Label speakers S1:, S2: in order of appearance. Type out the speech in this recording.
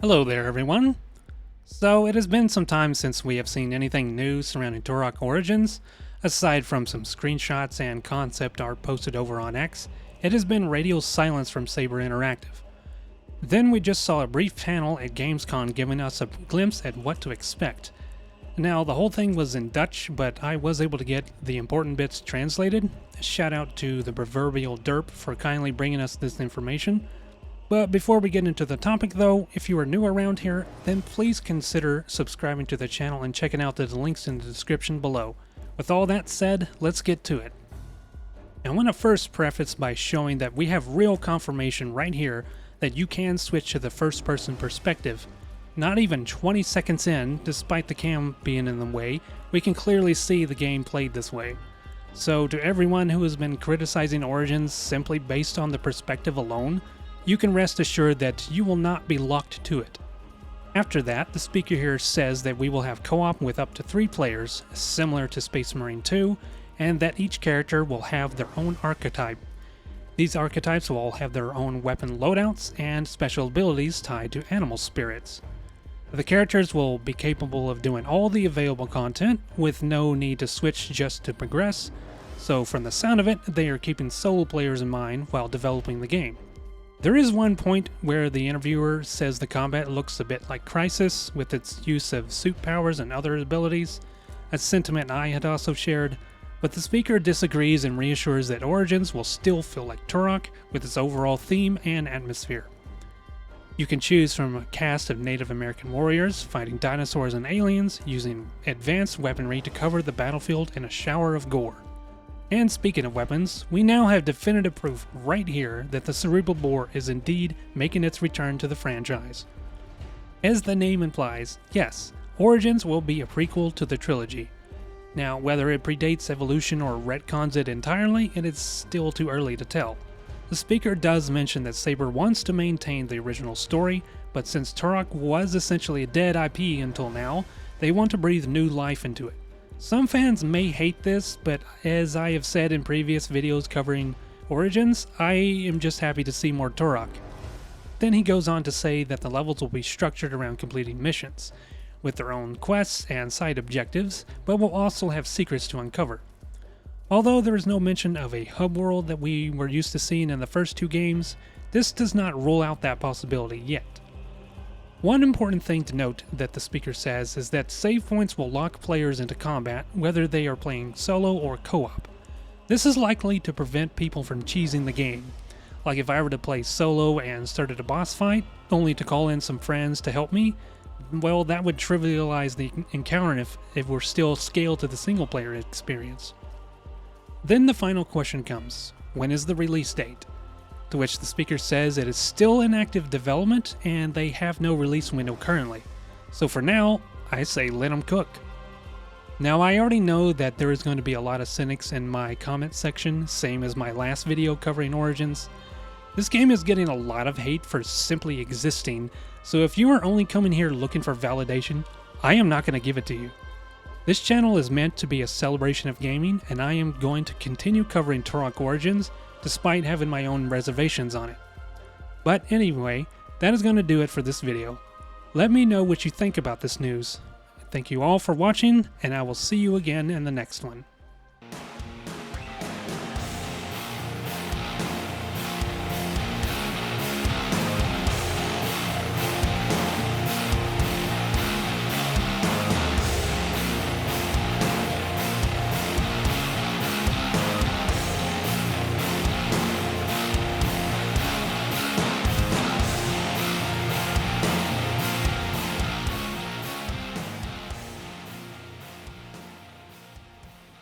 S1: Hello there, everyone. So, it has been some time since we have seen anything new surrounding Turok Origins. Aside from some screenshots and concept art posted over on X, it has been radio silence from Saber Interactive. Then we just saw a brief panel at Gamescom giving us a glimpse at what to expect. Now, the whole thing was in Dutch, but I was able to get the important bits translated. Shout out to the proverbial derp for kindly bringing us this information. But before we get into the topic though, if you are new around here, then please consider subscribing to the channel and checking out the links in the description below. With all that said, let's get to it. I want to first preface by showing that we have real confirmation right here that you can switch to the first person perspective. Not even 20 seconds in, despite the cam being in the way, we can clearly see the game played this way. So to everyone who has been criticizing Origins simply based on the perspective alone, you can rest assured that you will not be locked to it. After that, the speaker here says that we will have co-op with up to 3 players, similar to Space Marine 2, and that each character will have their own archetype. These archetypes will all have their own weapon loadouts and special abilities tied to animal spirits. The characters will be capable of doing all the available content with no need to switch just to progress, so from the sound of it, they are keeping solo players in mind while developing the game. There is one point where the interviewer says the combat looks a bit like Crisis with its use of suit powers and other abilities, a sentiment I had also shared, but the speaker disagrees and reassures that Origins will still feel like Turok with its overall theme and atmosphere. You can choose from a cast of Native American warriors fighting dinosaurs and aliens using advanced weaponry to cover the battlefield in a shower of gore. And speaking of weapons, we now have definitive proof right here that the cerebral boar is indeed making its return to the franchise. As the name implies, yes, Origins will be a prequel to the trilogy. Now, whether it predates Evolution or retcons it entirely, it is still too early to tell. The speaker does mention that Saber wants to maintain the original story, but since Turok was essentially a dead IP until now, they want to breathe new life into it. Some fans may hate this, but as I have said in previous videos covering Origins, I am just happy to see more Turok. Then he goes on to say that the levels will be structured around completing missions, with their own quests and side objectives, but will also have secrets to uncover. Although there is no mention of a hub world that we were used to seeing in the first 2 games, this does not rule out that possibility yet. One important thing to note that the speaker says is that save points will lock players into combat whether they are playing solo or co-op. This is likely to prevent people from cheesing the game. Like if I were to play solo and started a boss fight, only to call in some friends to help me, well, that would trivialize the encounter if we're still scaled to the single player experience. Then the final question comes, when is the release date? To which the speaker says it is still in active development and they have no release window currently. So for now, I say let them cook. Now I already know that there is going to be a lot of cynics in my comment section, same as my last video covering Origins. This game is getting a lot of hate for simply existing, so if you are only coming here looking for validation, I am not going to give it to you. This channel is meant to be a celebration of gaming, and I am going to continue covering Turok Origins despite having my own reservations on it. But anyway, that is going to do it for this video. Let me know what you think about this news. Thank you all for watching, and I will see you again in the next one.